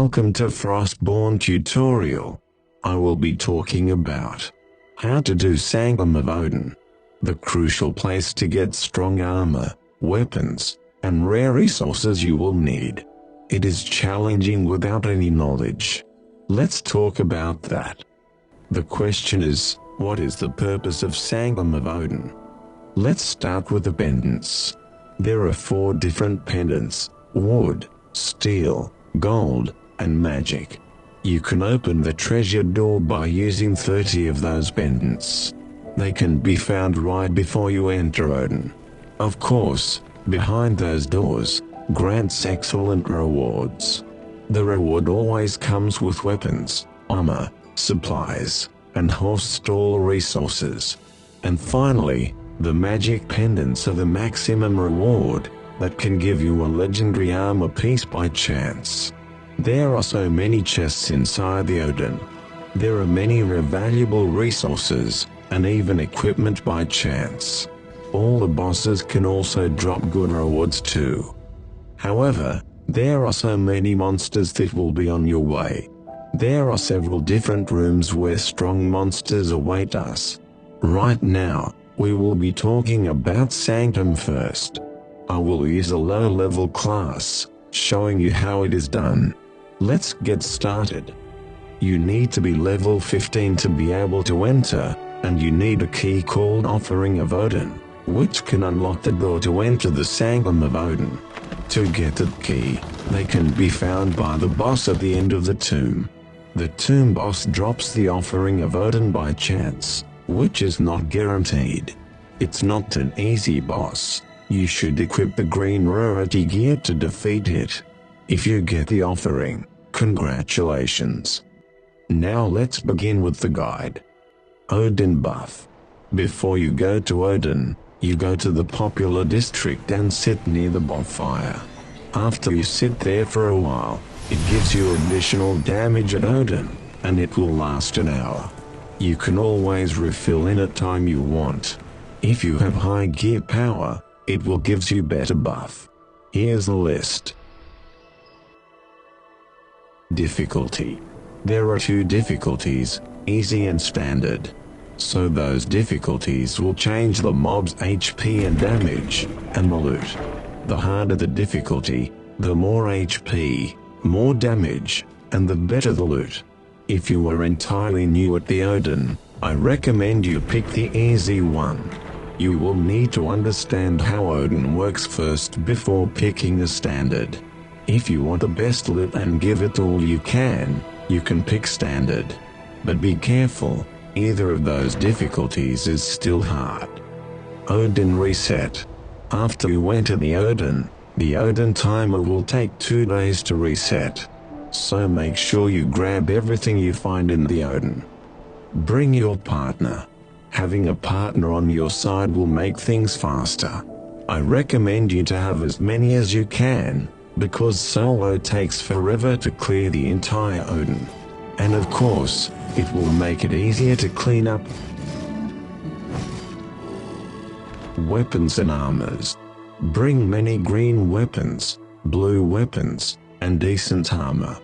Welcome to Frostborn tutorial. I will be talking about how to do Sanctum of Odin, the crucial place to get strong armor, weapons, and rare resources you will need. It is challenging without any knowledge. Let's talk about that. The question is, what is the purpose of Sanctum of Odin? Let's start with the pendants. There are 4 different pendants: wood, steel, gold, and magic. You can open the treasure door by using 30 of those pendants. They can be found right before you enter Odin. Of course, behind those doors grants excellent rewards. The reward always comes with weapons, armor, supplies, and horse-stall resources. And finally, the magic pendants are the maximum reward that can give you a legendary armor piece by chance. There are so many chests inside the Odin. There are many valuable resources, and even equipment by chance. All the bosses can also drop good rewards too. However, there are so many monsters that will be on your way. There are several different rooms where strong monsters await us. Right now, we will be talking about Sanctum first. I will use a low-level class, showing you how it is done. Let's get started. You need to be level 15 to be able to enter, and you need a key called Offering of Odin, which can unlock the door to enter the Sanctum of Odin. To get that key, they can be found by the boss at the end of the tomb. The tomb boss drops the Offering of Odin by chance, which is not guaranteed. It's not an easy boss. You should equip the green rarity gear to defeat it. If you get the offering, congratulations. Now let's begin with the guide. Odin buff. Before you go to Odin, you go to the popular district and sit near the bonfire. After you sit there for a while, it gives you additional damage at Odin, and it will last an hour. You can always refill any time you want. If you have high gear power, it will give you better buff. Here's the list. Difficulty. There are 2 difficulties, easy and standard. So those difficulties will change the mob's HP and damage, and the loot. The harder the difficulty, the more HP, more damage, and the better the loot. If you are entirely new at the Odin, I recommend you pick the easy one. You will need to understand how Odin works first before picking the standard. If you want the best loot and give it all you can pick standard. But be careful, either of those difficulties is still hard. Odin reset. After you enter the Odin timer will take 2 days to reset. So make sure you grab everything you find in the Odin. Bring your partner. Having a partner on your side will make things faster. I recommend you to have as many as you can, because solo takes forever to clear the entire Odin. And of course, it will make it easier to clean up. Weapons and armors. Bring many green weapons, blue weapons, and decent armor.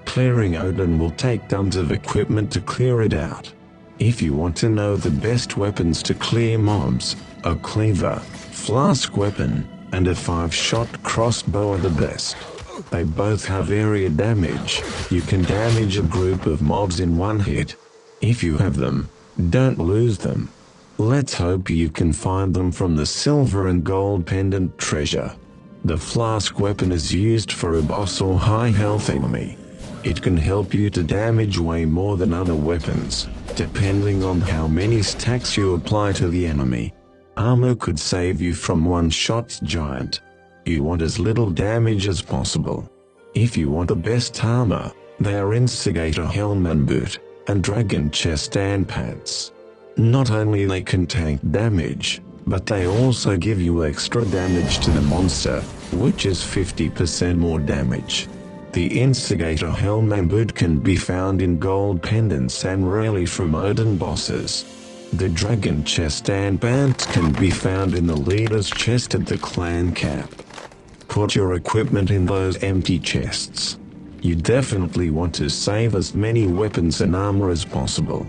Clearing Odin will take tons of equipment to clear it out. If you want to know the best weapons to clear mobs, a cleaver, flask weapon, and a 5-shot crossbow are the best. They both have area damage. You can damage a group of mobs in one hit. If you have them, don't lose them. Let's hope you can find them from the silver and gold pendant treasure. The flask weapon is used for a boss or high health enemy. It can help you to damage way more than other weapons, depending on how many stacks you apply to the enemy. Armor could save you from one-shot giant. You want as little damage as possible. If you want the best armor, they are Instigator helm and boot, and dragon chest and pants. Not only they can tank damage, but they also give you extra damage to the monster, which is 50% more damage. The Instigator helm and boot can be found in gold pendants and rarely from Odin bosses. The dragon chest and pants can be found in the leader's chest at the clan camp. Put your equipment in those empty chests. You definitely want to save as many weapons and armor as possible.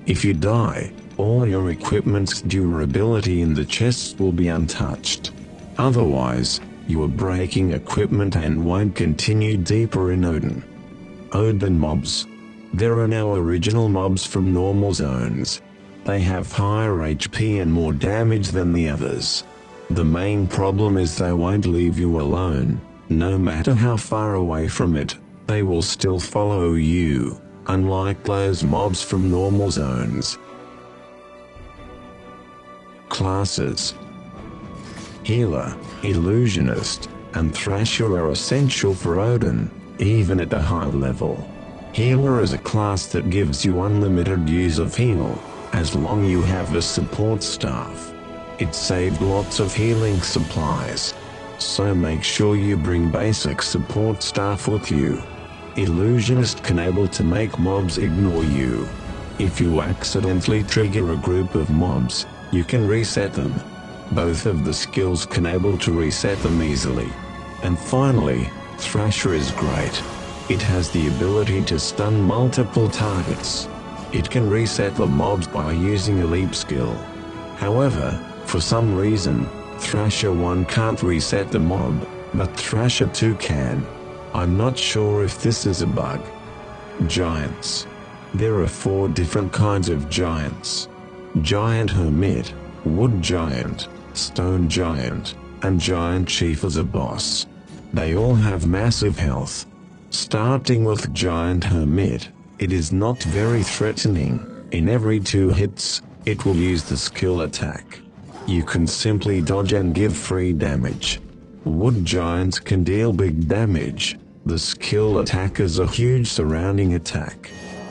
If you die, all your equipment's durability in the chests will be untouched. Otherwise, you are breaking equipment and won't continue deeper in Odin. Odin mobs. There are no original mobs from normal zones. They have higher HP and more damage than the others. The main problem is they won't leave you alone. No matter how far away from it, they will still follow you, unlike those mobs from normal zones. Classes. Healer, Illusionist, and Thrasher are essential for Odin, even at a high level. Healer is a class that gives you unlimited use of heal, as long as you have a support staff. It saved lots of healing supplies, so make sure you bring basic support staff with you. Illusionist can able to make mobs ignore you. If you accidentally trigger a group of mobs, you can reset them. Both of the skills can able to reset them easily. And finally, Thrasher is great. It has the ability to stun multiple targets. It can reset the mobs by using a leap skill. However, for some reason, Thrasher 1 can't reset the mob, but Thrasher 2 can. I'm not sure if this is a bug. Giants. There are 4 different kinds of giants. Giant Hermit, Wood Giant, Stone Giant, and Giant Chief as a boss. They all have massive health. Starting with Giant Hermit, it is not very threatening. In every 2 hits, it will use the skill attack. You can simply dodge and give free damage. Wood Giants can deal big damage. The skill attack is a huge surrounding attack.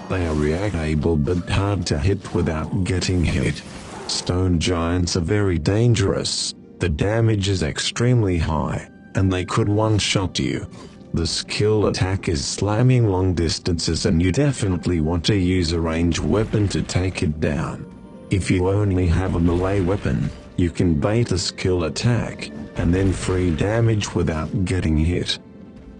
They are reactable but hard to hit without getting hit. Stone Giants are very dangerous. The damage is extremely high, and they could one-shot you. The skill attack is slamming long distances, and you definitely want to use a ranged weapon to take it down. If you only have a melee weapon, you can bait a skill attack, and then free damage without getting hit.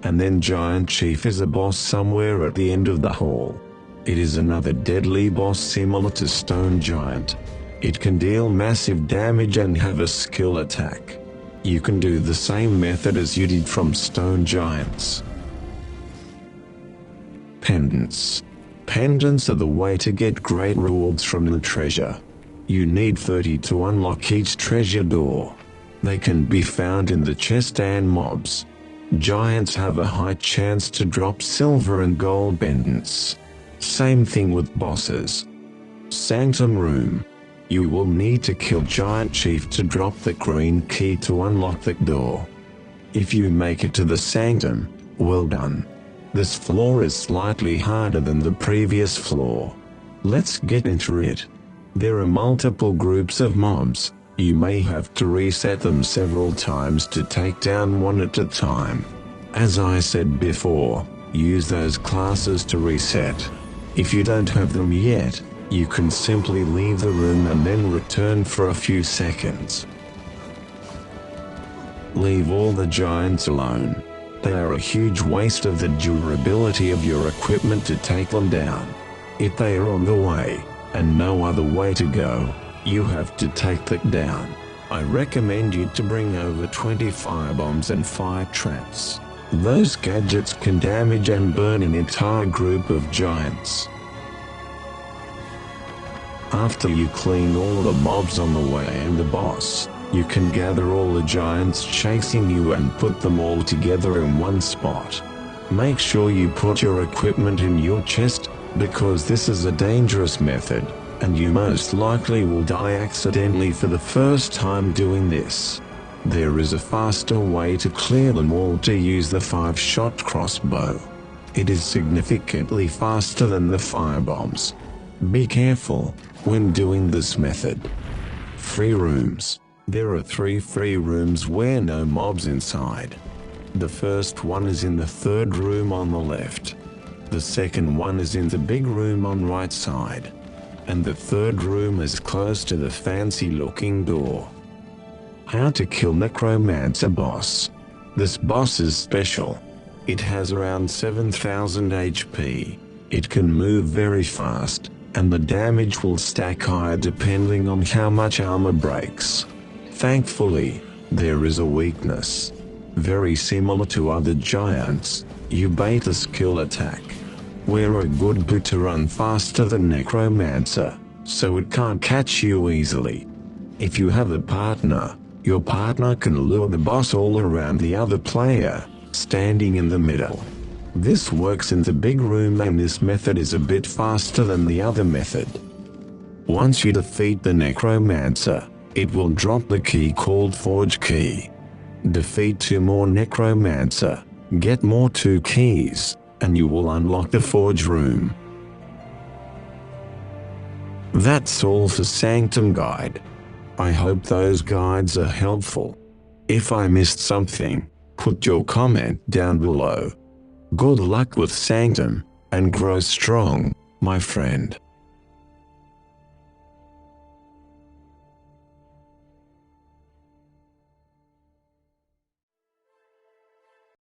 And then Giant Chief is a boss somewhere at the end of the hall. It is another deadly boss similar to Stone Giant. It can deal massive damage and have a skill attack. You can do the same method as you did from Stone Giants. Pendants. Pendants are the way to get great rewards from the treasure. You need 30 to unlock each treasure door. They can be found in the chest and mobs. Giants have a high chance to drop silver and gold pendants. Same thing with bosses. Sanctum Room. You will need to kill Giant Chief to drop the green key to unlock the door. If you make it to the Sanctum, well done. This floor is slightly harder than the previous floor. Let's get into it. There are multiple groups of mobs. You may have to reset them several times to take down one at a time. As I said before, use those classes to reset. If you don't have them yet, you can simply leave the room and then return for a few seconds. Leave all the giants alone. They are a huge waste of the durability of your equipment to take them down. If they are on the way, and no other way to go, you have to take them down. I recommend you to bring over 20 firebombs and fire traps. Those gadgets can damage and burn an entire group of giants. After you clean all the mobs on the way and the boss, you can gather all the giants chasing you and put them all together in one spot. Make sure you put your equipment in your chest, because this is a dangerous method, and you most likely will die accidentally for the first time doing this. There is a faster way to clear them all to use the 5-shot crossbow. It is significantly faster than the firebombs. Be careful when doing this method. Free rooms. There are 3 free rooms where no mobs inside. The first one is in the 3rd room on the left. The second one is in the big room on right side. And the 3rd room is close to the fancy looking door. How to kill Necromancer boss. This boss is special. It has around 7000 HP. It can move very fast, and the damage will stack higher depending on how much armor breaks. Thankfully, there is a weakness. Very similar to other giants, you bait a skill attack. We're a good bit to run faster than Necromancer, so it can't catch you easily. If you have a partner, your partner can lure the boss all around the other player, standing in the middle. This works in the big room, and this method is a bit faster than the other method. Once you defeat the Necromancer, it will drop the key called Forge Key. Defeat 2 more Necromancer, get more 2 keys, and you will unlock the Forge Room. That's all for Sanctum Guide. I hope those guides are helpful. If I missed something, put your comment down below. Good luck with Sanctum, and grow strong, my friend.